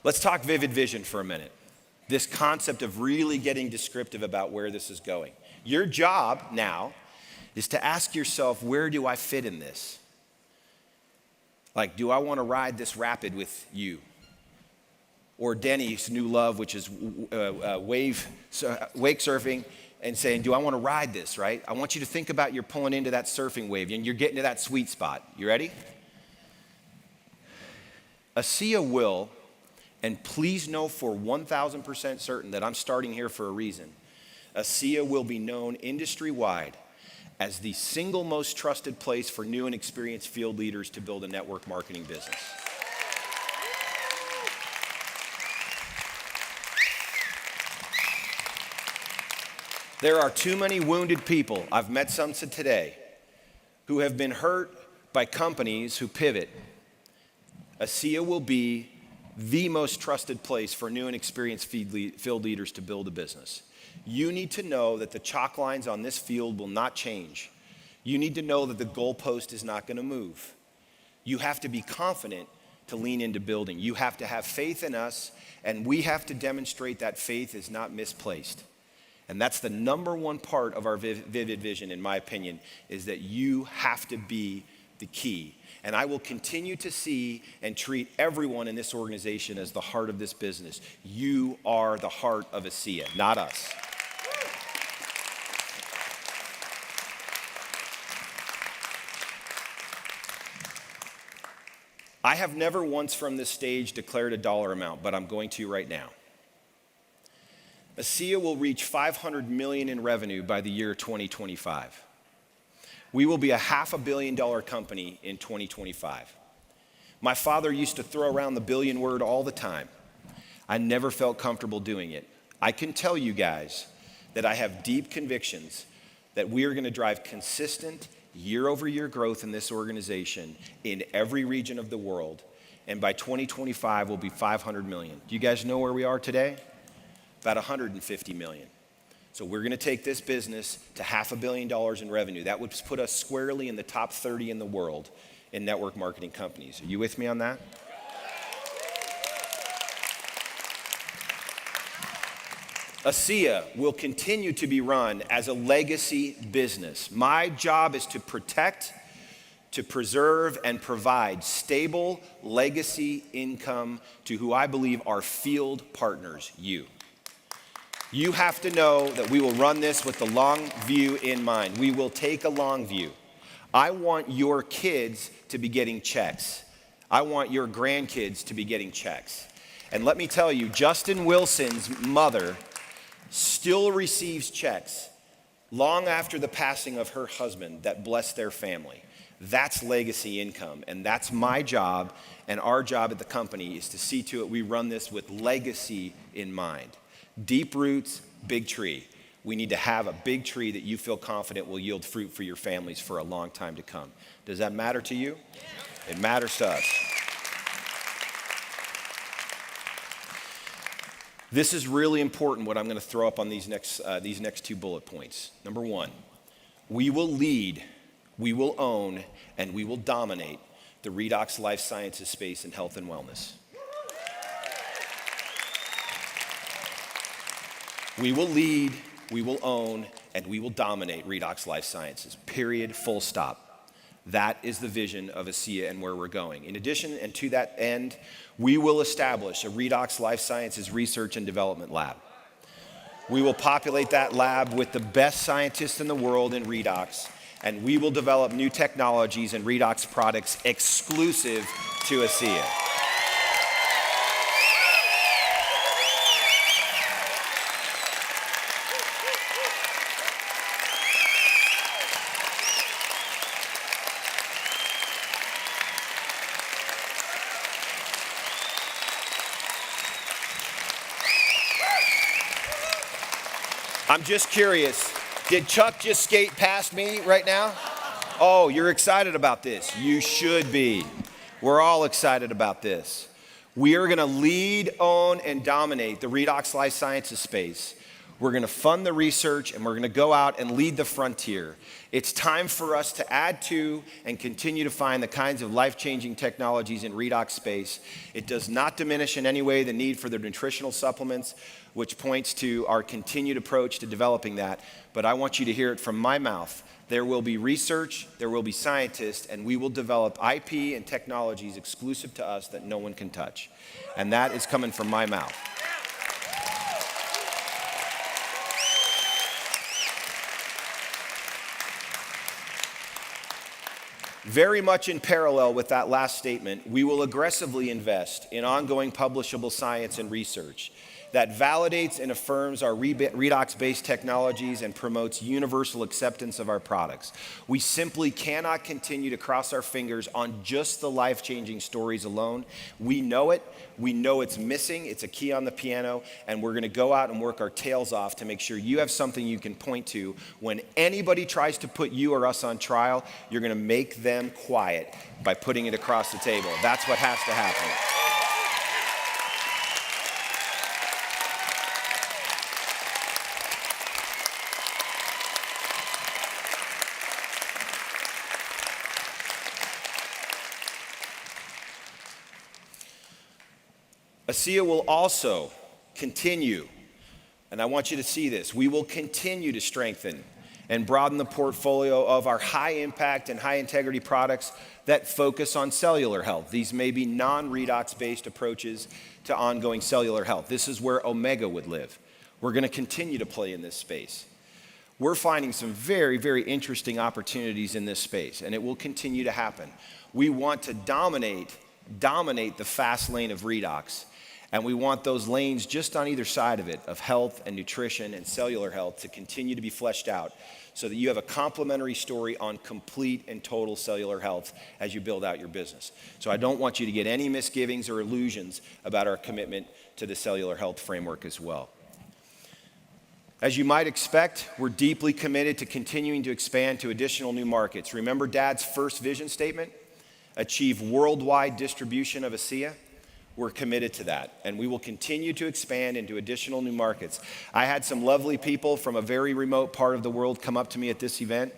Let's talk vivid vision for a minute. This concept of really getting descriptive about where this is going. Your job now is to ask yourself, where do I fit in this? Like, do I want to ride this rapid with you? Or Denny's new love, which is wake surfing, and saying, do I want to ride this, right? I want you to think about you're pulling into that surfing wave and you're getting to that sweet spot. You ready? ASEA will, and please know for 1,000% certain that I'm starting here for a reason, ASEA will be known industry-wide as the single most trusted place for new and experienced field leaders to build a network marketing business. There are too many wounded people, I've met some today, who have been hurt by companies who pivot. ASEA will be the most trusted place for new and experienced field leaders to build a business. You need to know that the chalk lines on this field will not change. You need to know that the goalpost is not going to move. You have to be confident to lean into building. You have to have faith in us, and we have to demonstrate that faith is not misplaced. And that's the number one part of our vivid vision, in my opinion, is that you have to be the key. And I will continue to see and treat everyone in this organization as the heart of this business. You are the heart of ASEA, not us. I have never once from this stage declared a dollar amount, but I'm going to right now. ASEA will reach $500 million in revenue by the year 2025. We will be a $500 million company in 2025. My father used to throw around the billion word all the time. I never felt comfortable doing it. I can tell you guys that I have deep convictions that we are going to drive consistent year-over-year growth in this organization in every region of the world. And by 2025, we'll be $500 million. Do you guys know where we are today? About $150 million. So we're going to take this business to $500 million in revenue. That would put us squarely in the top 30 in the world in network marketing companies. Are you with me on that? ASEA will continue to be run as a legacy business. My job is to protect, to preserve, and provide stable legacy income to who I believe are field partners, you. You have to know that we will run this with the long view in mind. We will take a long view. I want your kids to be getting checks. I want your grandkids to be getting checks. And let me tell you, Justin Wilson's mother still receives checks long after the passing of her husband that blessed their family. That's legacy income, and that's my job, and our job at the company is to see to it we run this with legacy in mind. Deep roots, big tree. We need to have a big tree that you feel confident will yield fruit for your families for a long time to come. Does that matter to you? It matters to us. This is really important, what I'm going to throw up on these next two bullet points. Number one, we will lead, we will own, and we will dominate the redox life sciences space in health and wellness. We will lead, we will own, and we will dominate redox life sciences, period, full stop. That is the vision of ASEA and where we're going. In addition, and to that end, we will establish a redox life sciences research and development lab. We will populate that lab with the best scientists in the world in redox, and we will develop new technologies and redox products exclusive to ASEA. I'm just curious, did Chuck just skate past me right now? Oh, you're excited about this. You should be. We're all excited about this. We are going to lead, own, and dominate the redox life sciences space We're going to fund the research, and we're going to go out and lead the frontier. It's time for us to add to and continue to find the kinds of life-changing technologies in redox space. It does not diminish in any way the need for the nutritional supplements, which points to our continued approach to developing that. But I want you to hear it from my mouth. There will be research, there will be scientists, and we will develop IP and technologies exclusive to us that no one can touch. And that is coming from my mouth. Very much in parallel with that last statement, we will aggressively invest in ongoing publishable science and research that validates and affirms our redox-based technologies and promotes universal acceptance of our products. We simply cannot continue to cross our fingers on just the life-changing stories alone. We know it. We know it's missing. It's a key on the piano, and we're going to go out and work our tails off to make sure you have something you can point to. When anybody tries to put you or us on trial, you're going to make them quiet by putting it across the table. That's what has to happen. ASEA will also continue, and I want you to see this, we will continue to strengthen and broaden the portfolio of our high impact and high integrity products that focus on cellular health. These may be non-redox based approaches to ongoing cellular health. This is where Omega would live. We're going to continue to play in this space. We're finding some very, very interesting opportunities in this space, and it will continue to happen. We want to dominate the fast lane of redox. And we want those lanes just on either side of it, of health and nutrition and cellular health, to continue to be fleshed out so that you have a complementary story on complete and total cellular health as you build out your business. So I don't want you to get any misgivings or illusions about our commitment to the cellular health framework as well. As you might expect, we're deeply committed to continuing to expand to additional new markets. Remember Dad's first vision statement? Achieve worldwide distribution of ASEA. We're committed to that, and we will continue to expand into additional new markets. I had some lovely people from a very remote part of the world come up to me at this event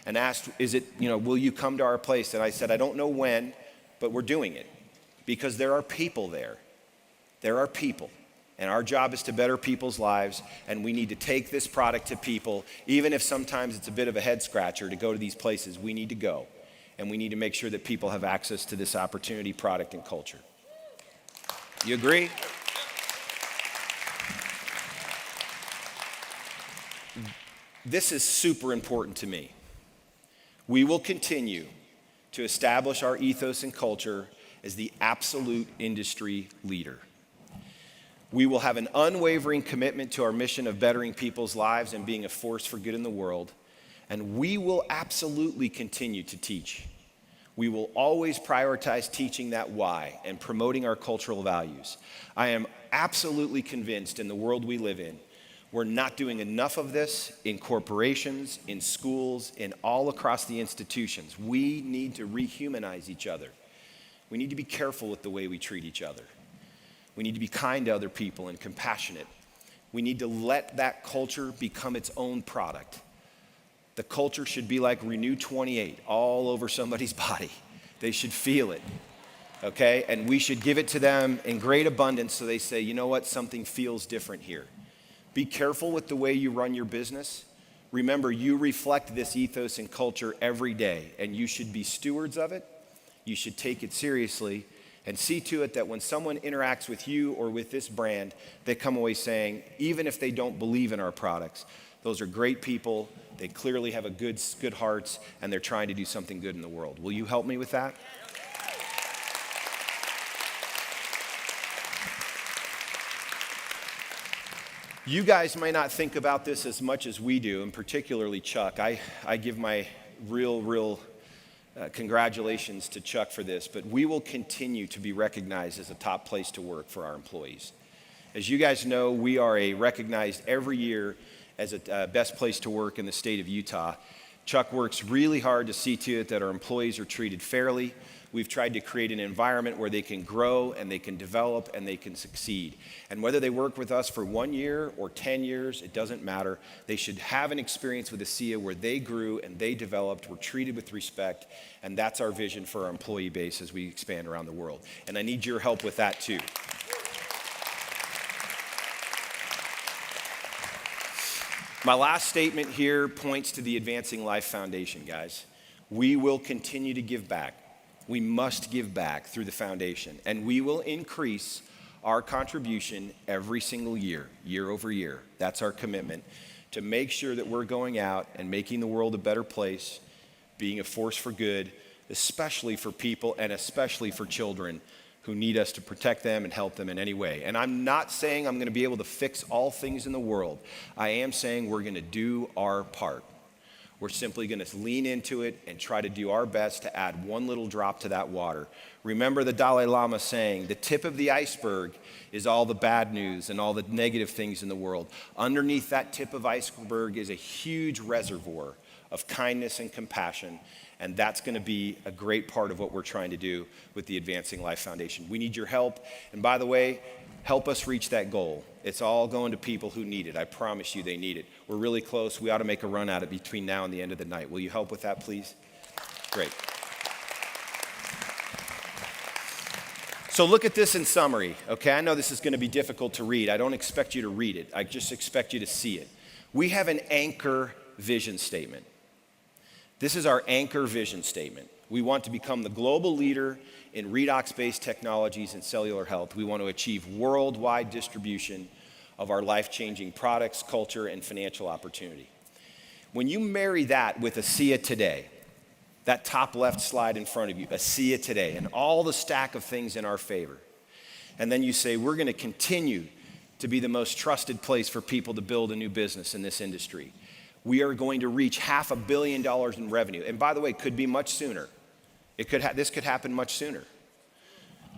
and asked, will you come to our place? And I said, I don't know when, but we're doing it because there are people there. There are people, and our job is to better people's lives, and we need to take this product to people, even if sometimes it's a bit of a head scratcher to go to these places. We need to go, and we need to make sure that people have access to this opportunity, product, and culture. You agree? This is super important to me. We will continue to establish our ethos and culture as the absolute industry leader. We will have an unwavering commitment to our mission of bettering people's lives and being a force for good in the world. And we will absolutely continue to teach. We will always prioritize teaching that why and promoting our cultural values. I am absolutely convinced in the world we live in, we're not doing enough of this in corporations, in schools, in all across the institutions. We need to rehumanize each other. We need to be careful with the way we treat each other. We need to be kind to other people and compassionate. We need to let that culture become its own product. The culture should be like Renew 28 all over somebody's body. They should feel it, okay? And we should give it to them in great abundance so they say, you know what, something feels different here. Be careful with the way you run your business. Remember, you reflect this ethos and culture every day, and you should be stewards of it. You should take it seriously and see to it that when someone interacts with you or with this brand, they come away saying, even if they don't believe in our products, those are great people. They clearly have a good hearts, and they're trying to do something good in the world. Will you help me with that? You guys may not think about this as much as we do, and particularly Chuck. I give my real congratulations to Chuck for this, but we will continue to be recognized as a top place to work for our employees. As you guys know, we are recognized every year as a best place to work in the state of Utah. Chuck works really hard to see to it that our employees are treated fairly. We've tried to create an environment where they can grow and they can develop and they can succeed. And whether they work with us for 1 year or 10 years, it doesn't matter. They should have an experience with ASEA where they grew and they developed, were treated with respect, and that's our vision for our employee base as we expand around the world. And I need your help with that too. My last statement here points to the Advancing Life Foundation, guys. We will continue to give back. We must give back through the foundation, and we will increase our contribution every single year, year over year. That's our commitment, to make sure that we're going out and making the world a better place, being a force for good, especially for people and especially for children who need us to protect them and help them in any way. And I'm not saying I'm going to be able to fix all things in the world. I am saying we're going to do our part. We're simply going to lean into it and try to do our best to add one little drop to that water. Remember the Dalai Lama saying, the tip of the iceberg is all the bad news and all the negative things in the world. Underneath that tip of iceberg is a huge reservoir of kindness and compassion. And that's going to be a great part of what we're trying to do with the Advancing Life Foundation. We need your help. And by the way, help us reach that goal. It's all going to people who need it. I promise you they need it. We're really close. We ought to make a run at it between now and the end of the night. Will you help with that, please? Great. So look at this in summary, okay? I know this is going to be difficult to read. I don't expect you to read it. I just expect you to see it. We have an anchor vision statement. This is our anchor vision statement. We want to become the global leader in redox-based technologies and cellular health. We want to achieve worldwide distribution of our life-changing products, culture, and financial opportunity. When you marry that with ASEA Today, that top left slide in front of you, ASEA Today, and all the stack of things in our favor, and then you say, we're going to continue to be the most trusted place for people to build a new business in this industry. We are going to reach $500 million in revenue. And by the way, it could be much sooner. This could happen much sooner.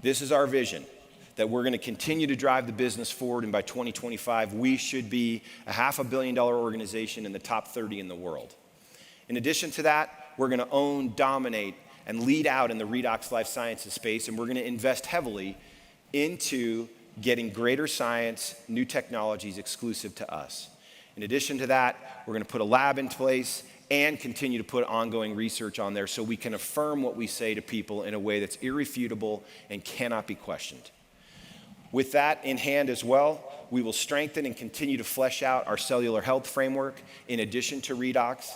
This is our vision, that we're going to continue to drive the business forward, and by 2025, we should be a $500 million organization in the top 30 in the world. In addition to that, we're going to own, dominate, and lead out in the redox life sciences space, and we're going to invest heavily into getting greater science, new technologies exclusive to us. In addition to that, we're going to put a lab in place and continue to put ongoing research on there so we can affirm what we say to people in a way that's irrefutable and cannot be questioned. With that in hand as well, we will strengthen and continue to flesh out our cellular health framework in addition to redox.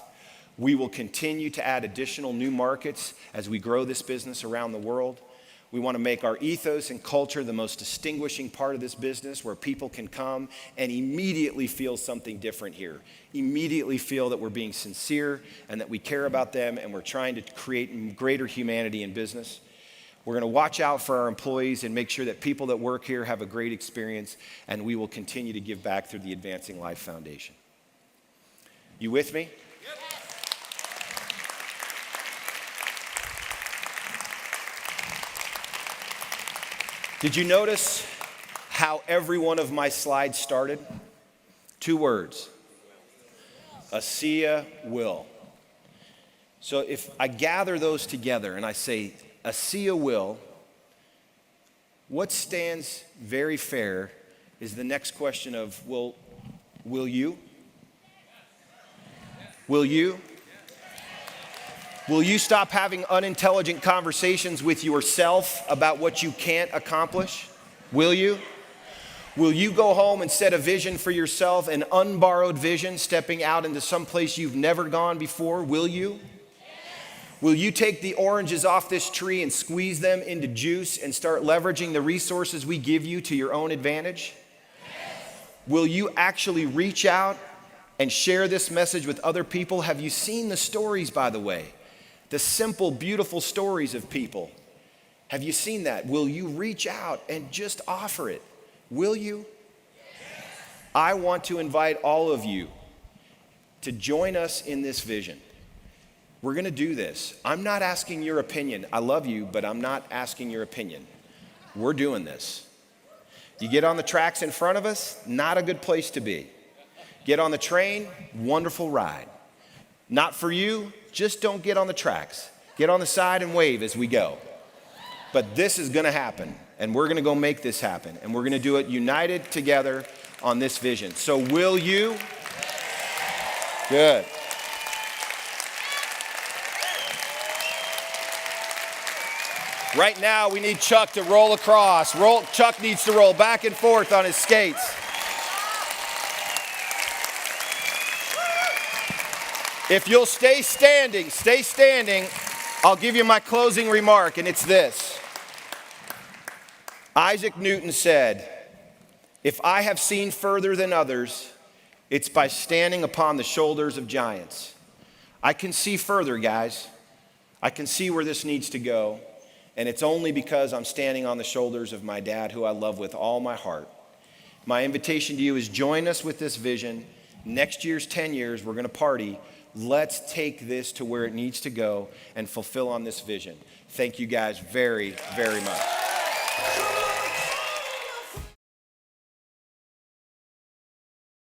We will continue to add additional new markets as we grow this business around the world. We want to make our ethos and culture the most distinguishing part of this business, where people can come and immediately feel something different here. Immediately feel that we're being sincere and that we care about them and we're trying to create greater humanity in business. We're going to watch out for our employees and make sure that people that work here have a great experience, and we will continue to give back through the Advancing Life Foundation. You with me? Did you notice how every one of my slides started? 2 words. ASEA will. So if I gather those together and I say, ASEA will, what stands very fair is the next question of, well, will you? Will you? Will you stop having unintelligent conversations with yourself about what you can't accomplish? Will you? Will you go home and set a vision for yourself, an unborrowed vision, stepping out into some place you've never gone before? Will you? Will you take the oranges off this tree and squeeze them into juice and start leveraging the resources we give you to your own advantage? Will you actually reach out and share this message with other people? Have you seen the stories, by the way? The simple, beautiful stories of people. Have you seen that? Will you reach out and just offer it? Will you? I want to invite all of you to join us in this vision. We're going to do this. I'm not asking your opinion. I love you, but I'm not asking your opinion. We're doing this. You get on the tracks in front of us, not a good place to be. Get on the train, wonderful ride. Not for you, just don't get on the tracks. Get on the side and wave as we go. But this is going to happen, and we're going to go make this happen, and we're going to do it united together on this vision. So will you? Good. Right now, we need Chuck to roll across. Chuck needs to roll back and forth on his skates. If you'll stay standing, I'll give you my closing remark, and it's this. Isaac Newton said, "If I have seen further than others, it's by standing upon the shoulders of giants." I can see further, guys. I can see where this needs to go. And it's only because I'm standing on the shoulders of my dad, who I love with all my heart. My invitation to you is join us with this vision. Next year's 10 years, we're going to party. Let's take this to where it needs to go and fulfill on this vision. Thank you guys very, very much.